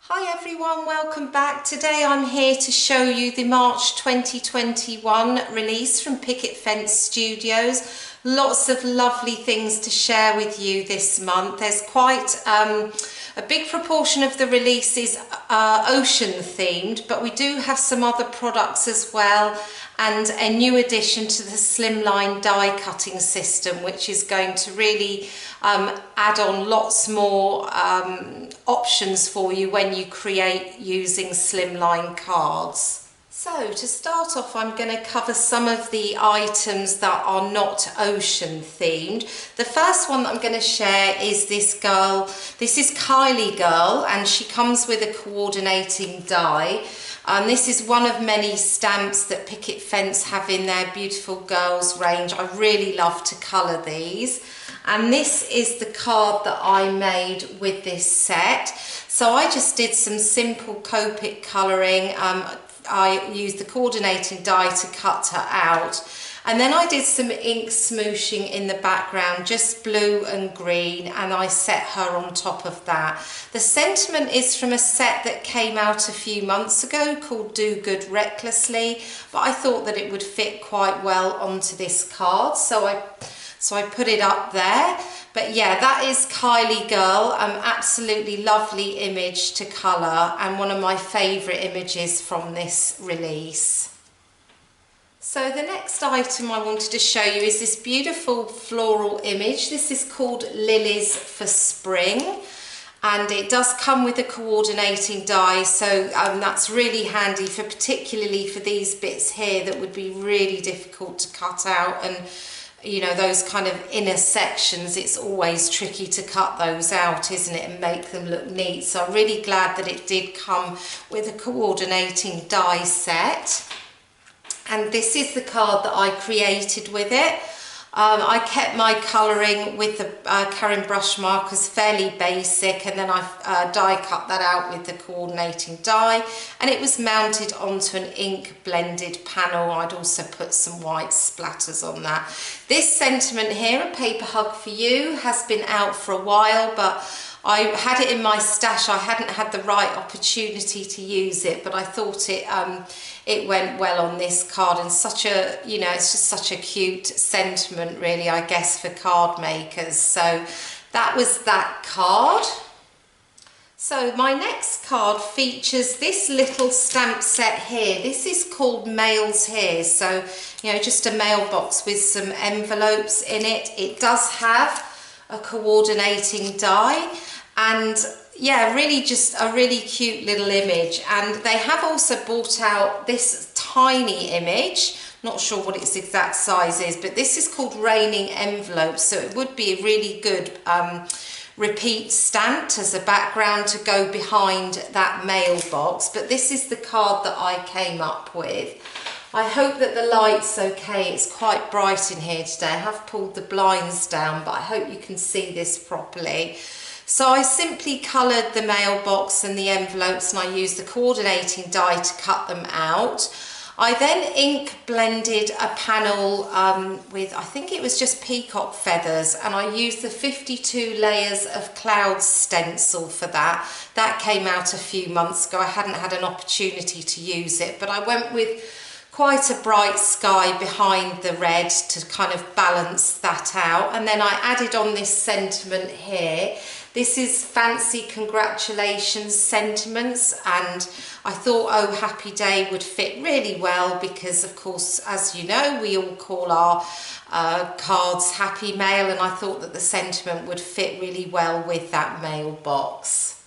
Hi everyone, welcome back. Today I'm here to show you the March 2021 release from Picket Fence Studios. Lots of lovely things to share with you this month. There's quite a big proportion of the release is ocean themed, but we do have some other products as well, and a new addition to the Slimline die cutting system, which is going to really add on lots more options for you when you create using Slimline cards. So to start off, I'm going to cover some of the items that are not ocean themed. The first one that I'm going to share is this girl. This is Kylee girl, and she comes with a coordinating die. This is one of many stamps that Picket Fence have in their beautiful girls range. I really love to colour these. And this is the card that I made with this set. So I just did some simple Copic colouring. I used the coordinating die to cut her out. And then I did some ink smooshing in the background, just blue and green, and I set her on top of that. The sentiment is from a set that came out a few months ago called Do Good Recklessly, but I thought that it would fit quite well onto this card, so I put it up there. But yeah, that is Kylee girl, absolutely lovely image to colour, and one of my favourite images from this release. So the next item I wanted to show you is this beautiful floral image. This is called Lilies for Spring, and it does come with a coordinating die, so that's really handy for particularly for these bits here that would be really difficult to cut out, and you know, those kind of inner sections, it's always tricky to cut those out, isn't it, and make them look neat. So I'm really glad that it did come with a coordinating die set. And this is the card that I created with it. I kept my colouring with the Carin brush markers fairly basic, and then I die cut that out with the coordinating die, and it was mounted onto an ink blended panel. I'd also put some white splatters on that. This sentiment here, A Paper Hug for You, has been out for a while, but I had it in my stash. I hadn't had the right opportunity to use it, but I thought it went well on this card, and such a, you know, it's just such a cute sentiment really, I guess, for card makers. So that was that card. So my next card features this little stamp set here. This is called Mails Here. So, you know, just a mailbox with some envelopes in it. It does have a coordinating die, and yeah, really just a really cute little image. And they have also brought out this tiny image, not sure what its exact size is, but this is called Raining Envelopes, so it would be a really good repeat stamped as a background to go behind that mailbox. But this is the card that I came up with. I hope that the light's okay. It's quite bright in here today. I have pulled the blinds down, but I hope you can see this properly. So I simply coloured the mailbox and the envelopes, and I used the coordinating die to cut them out. I then ink blended a panel with, I think it was just peacock feathers, and I used the 52 layers of cloud stencil for that. That came out a few months ago. I hadn't had an opportunity to use it, but I went with quite a bright sky behind the red to kind of balance that out. And then I added on this sentiment here. This is Fancy Congratulations Sentiments, and I thought Oh Happy Day would fit really well because, of course, as you know, we all call our cards Happy Mail, and I thought that the sentiment would fit really well with that mailbox.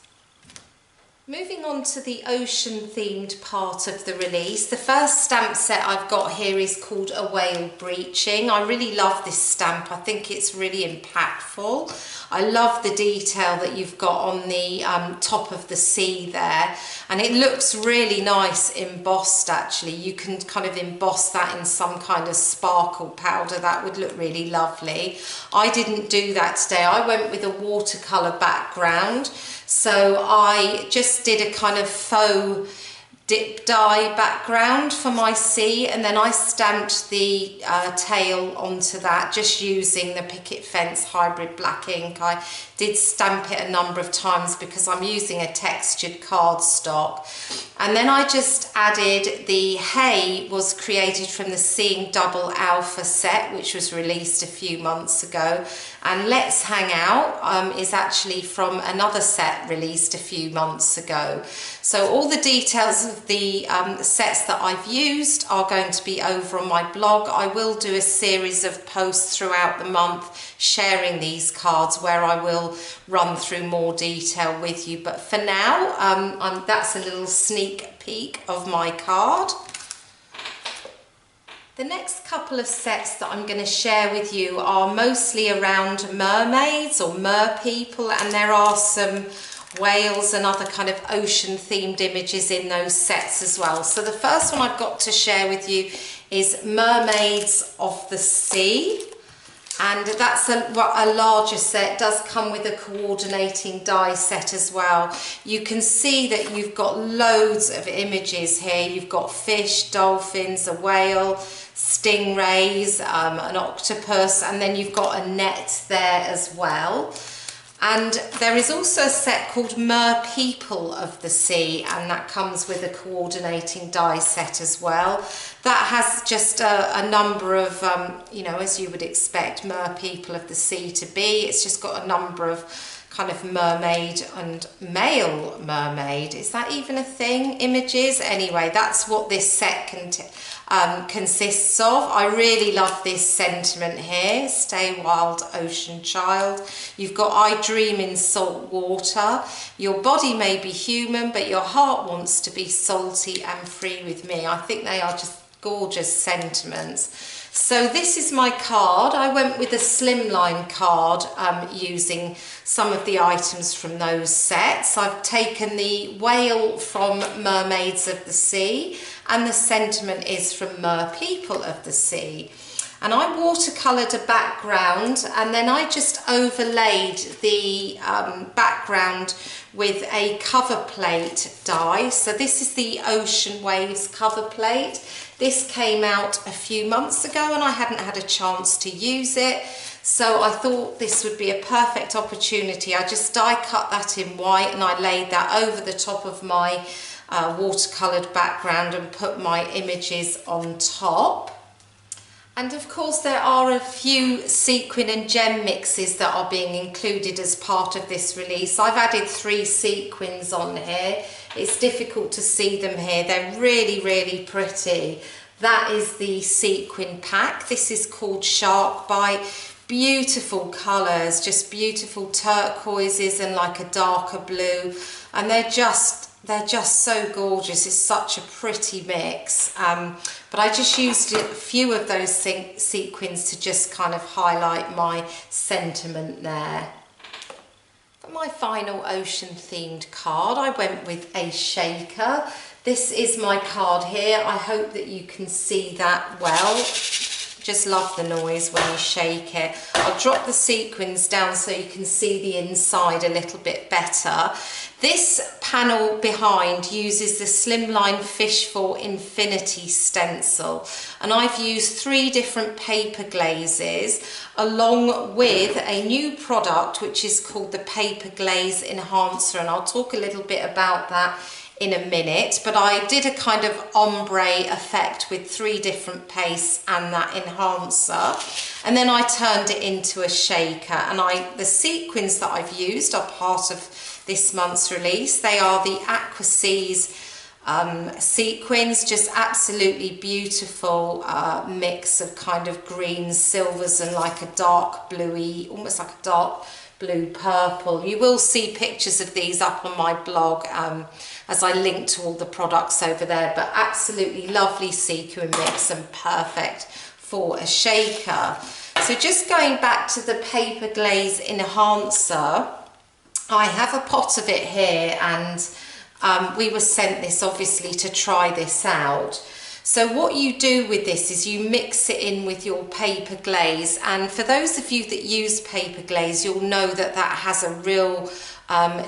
Moving on to the ocean themed part of the release, the first stamp set I've got here is called A Whale Breaching. I really love this stamp. I think it's really impactful. I love the detail that you've got on the top of the sea there, and it looks really nice embossed actually. You can kind of emboss that in some kind of sparkle powder. That would look really lovely. I didn't do that today. I went with a watercolour background, so I just did a kind of faux dip dye background for my sea, and then I stamped the tail onto that just using the Picket Fence hybrid black ink. I did stamp it a number of times because I'm using a textured cardstock. And then I just added the hay was created from the Seeing Double Alpha set, which was released a few months ago. And Let's Hang Out is actually from another set released a few months ago. So all the details of the sets that I've used are going to be over on my blog. I will do a series of posts throughout the month sharing these cards where I will run through more detail with you. But for now, that's a little sneak peek of my card. The next couple of sets that I'm going to share with you are mostly around mermaids or merpeople, and there are some whales and other kind of ocean themed images in those sets as well. So the first one I've got to share with you is Mermaids of the Sea, and that's a larger set. It does come with a coordinating die set as well. You can see that you've got loads of images here. You've got fish, dolphins, a whale, stingrays, an octopus, and then you've got a net there as well. And there is also a set called Merpeople of the Sea, and that comes with a coordinating die set as well. That has just a number of, you know, as you would expect Merpeople of the Sea to be. It's just got a number of kind of mermaid and male mermaid. Is that even a thing? Images? Anyway, that's what this set consists of. I really love this sentiment here. Stay wild, ocean child. You've got I dream in salt water. Your body may be human, but your heart wants to be salty and free with me. I think they are just gorgeous sentiments. So this is my card. I went with a Slimline card using some of the items from those sets. I've taken the whale from Mermaids of the Sea, and the sentiment is from Merpeople of the Sea. And I watercoloured a background, and then I just overlaid the background with a cover plate die. So this is the Ocean Waves cover plate. This came out a few months ago and I hadn't had a chance to use it, so I thought this would be a perfect opportunity. I just die cut that in white and I laid that over the top of my watercoloured background and put my images on top. And of course there are a few sequin and gem mixes that are being included as part of this release. I've added 3 sequins on here. It's difficult to see them here. They're really, really pretty. That is the sequin pack. This is called Shark Bite. Beautiful colours, just beautiful turquoises and like a darker blue. And they're just so gorgeous. It's such a pretty mix. But I just used a few of those sequins to just kind of highlight my sentiment there. For my final ocean themed card, I went with a shaker. This is my card here. I hope that you can see that well. Just love the noise when you shake it. I'll drop the sequins down so you can see the inside a little bit better. This panel behind uses the Slimline Fish for Infinity stencil, and I've used 3 different paper glazes along with a new product which is called the Paper Glaze Enhancer, and I'll talk a little bit about that in a minute. But I did a kind of ombre effect with 3 different pastes and that enhancer, and then I turned it into a shaker. And the sequins that I've used are part of this month's release. They are the Aqua Seas sequins, just absolutely beautiful mix of kind of greens, silvers and like a dark bluey, almost like a dark blue purple. You will see pictures of these up on my blog as I link to all the products over there, but absolutely lovely sequin mix and perfect for a shaker. So just going back to the Paper Glaze Enhancer, I have a pot of it here, and we were sent this obviously to try this out. So what you do with this is you mix it in with your paper glaze, and for those of you that use paper glaze, you'll know that that has a real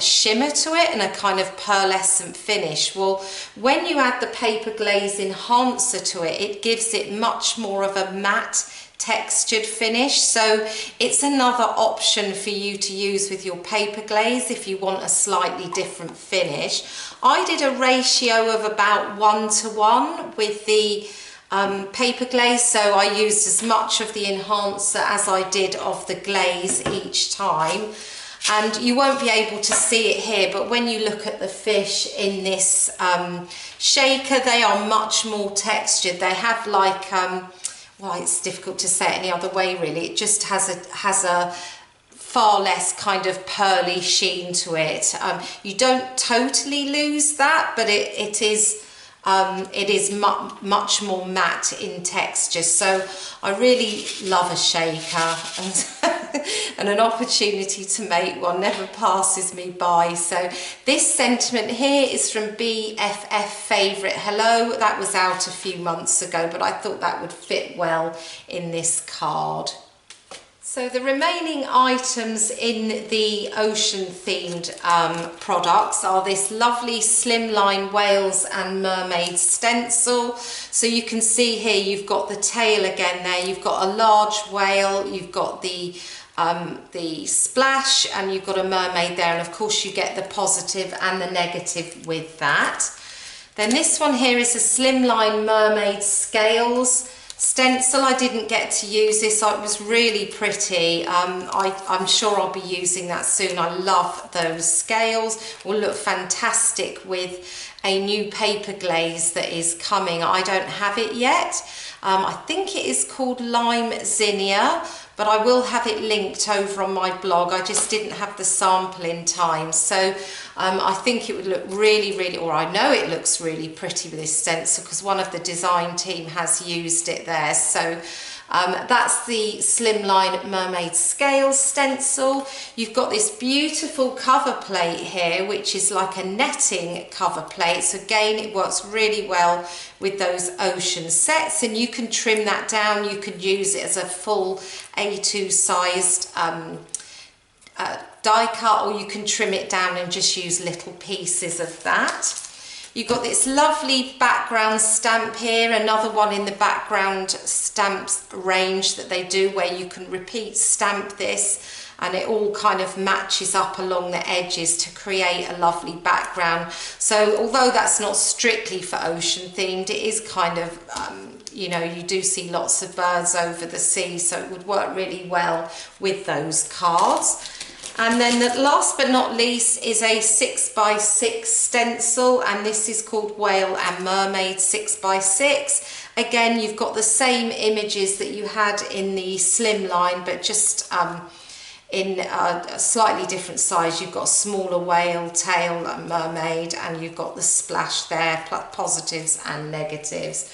shimmer to it and a kind of pearlescent finish. Well, when you add the paper glaze enhancer to it, it gives it much more of a matte textured finish. So it's another option for you to use with your paper glaze if you want a slightly different finish. I did a ratio of about 1:1 with the paper glaze, so I used as much of the enhancer as I did of the glaze each time. And you won't be able to see it here, but when you look at the fish in this shaker, they are much more textured. They have like well, it's difficult to say it any other way really. It just has a far less kind of pearly sheen to it. You don't totally lose that, but it is much more matte in texture. So I really love a shaker, and an opportunity to make one never passes me by. So this sentiment here is from BFF Favourite Hello. That was out a few months ago, but I thought that would fit well in this card. So the remaining items in the ocean themed products are this lovely Slimline Whales and Mermaid stencil. So you can see here you've got the tail again there, you've got a large whale, you've got the splash, and you've got a mermaid there, and of course you get the positive and the negative with that. Then this one here is a Slimline Mermaid Scales stencil. I didn't get to use this. It was really pretty. I'm sure I'll be using that soon. I love those scales. Will look fantastic with a new paper glaze that is coming. I don't have it yet. I think it is called Lime Zinnia, but I will have it linked over on my blog. I just didn't have the sample in time. So I think it would look really, or I know it looks really pretty with this stencil because one of the design team has used it there. So that's the Slimline Mermaid Scales stencil. You've got this beautiful cover plate here, which is like a netting cover plate. So again, it works really well with those ocean sets, and you can trim that down. You can use it as a full A2 sized die cut, or you can trim it down and just use little pieces of that. You've got this lovely background stamp here, another one in the background stamps range that they do, where you can repeat stamp this and it all kind of matches up along the edges to create a lovely background. So although that's not strictly for ocean themed, it is kind of, you know, you do see lots of birds over the sea, so it would work really well with those cards. And then the last but not least is a 6x6 stencil, and this is called Whale and Mermaid 6x6. Again, you've got the same images that you had in the Slimline, but just in a slightly different size. You've got a smaller whale, tail, and mermaid, and you've got the splash there, positives and negatives.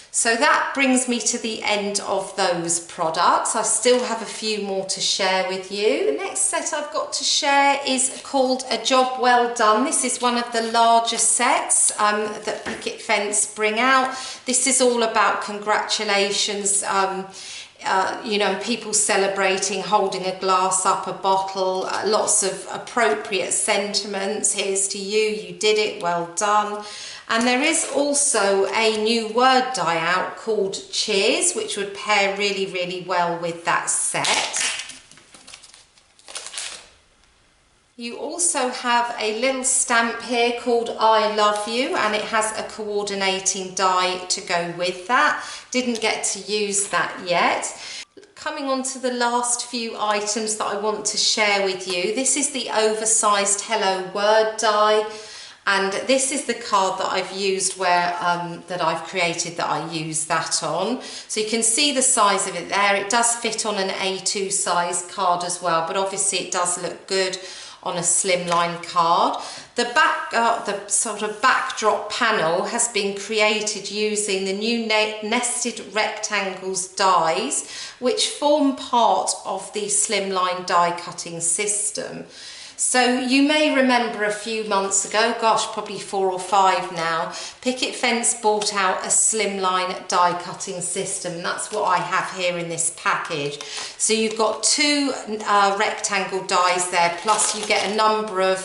So that brings me to the end of those products. I still have a few more to share with you. The next set I've got to share is called A Job Well Done. This is one of the larger sets that Picket Fence bring out. This is all about congratulations, you know, people celebrating, holding a glass up, a bottle, lots of appropriate sentiments. Here's to you, you did it, well done. And there is also a new word die out called Cheers, which would pair really, really well with that set. You also have a little stamp here called I Love You, and it has a coordinating die to go with that. Didn't get to use that yet. Coming on to the last few items that I want to share with you. This is the oversized Hello word die. And this is the card that I've used where, that I've created that I use that on. So you can see the size of it there. It does fit on an A2 size card as well, but obviously it does look good on a Slimline card. The sort of backdrop panel has been created using the new nested rectangles dies, which form part of the Slimline die cutting system. So you may remember a few months ago, gosh, probably 4 or 5 now, Picket Fence bought out a Slimline die cutting system. That's what I have here in this package. So you've got 2 rectangle dies there, plus you get a number of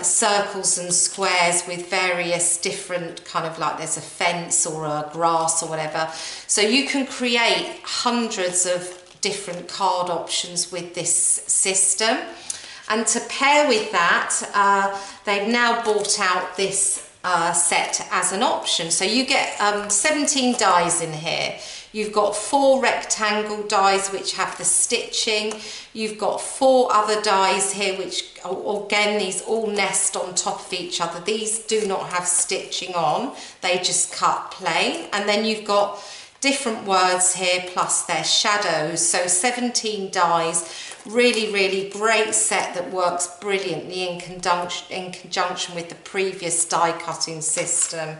circles and squares with various different kind of, like there's a fence or a grass or whatever. So you can create hundreds of different card options with this system. And to pair with that, they've now bought out this set as an option. So you get 17 dies in here. You've got 4 rectangle dies which have the stitching. You've got 4 other dies here which, again, these all nest on top of each other. These do not have stitching on, they just cut plain. And then you've got different words here plus their shadows. So 17 dies. Really great set that works brilliantly in conjunction with the previous die cutting system.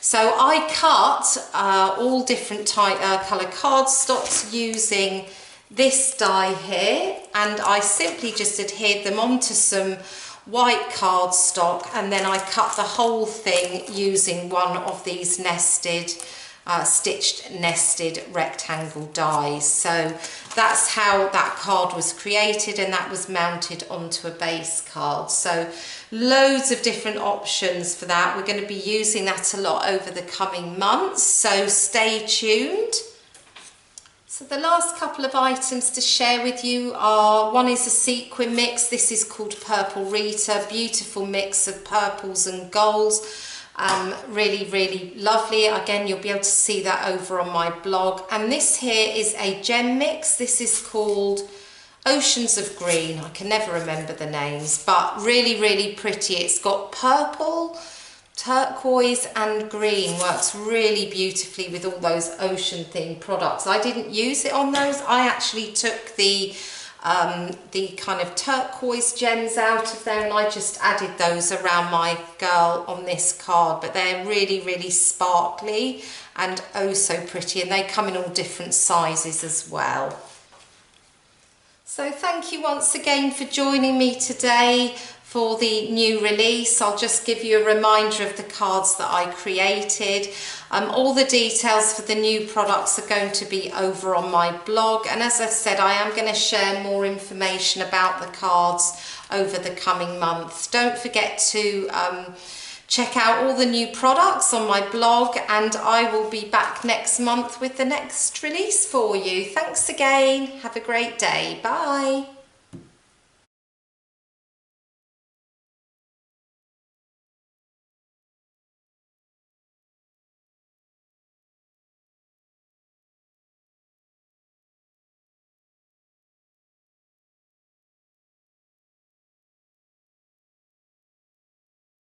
So I cut all different colour cardstocks using this die here, and I simply just adhered them onto some white cardstock, and then I cut the whole thing using one of these nested stitched nested rectangle dies. So that's how that card was created, and that was mounted onto a base card. So loads of different options for that. We're going to be using that a lot over the coming months, so stay tuned. So the last couple of items to share with you are, one is a sequin mix. This is called Purple Rita, beautiful mix of purples and golds. Really lovely. Again, you'll be able to see that over on my blog. And this here is a gem mix. This is called Oceans of Green. I can never remember the names, but really pretty. It's got purple, turquoise and green. Works really beautifully with all those ocean themed products. I didn't use it on those. I actually took the kind of turquoise gems out of there, and I just added those around my girl on this card. But they're really sparkly and oh so pretty, and they come in all different sizes as well. So thank you once again for joining me today for the new release. I'll just give you a reminder of the cards that I created. All the details for the new products are going to be over on my blog, and as I said, I am going to share more information about the cards over the coming months. Don't forget to check out all the new products on my blog, and I will be back next month with the next release for you. Thanks again. Have a great day. Bye.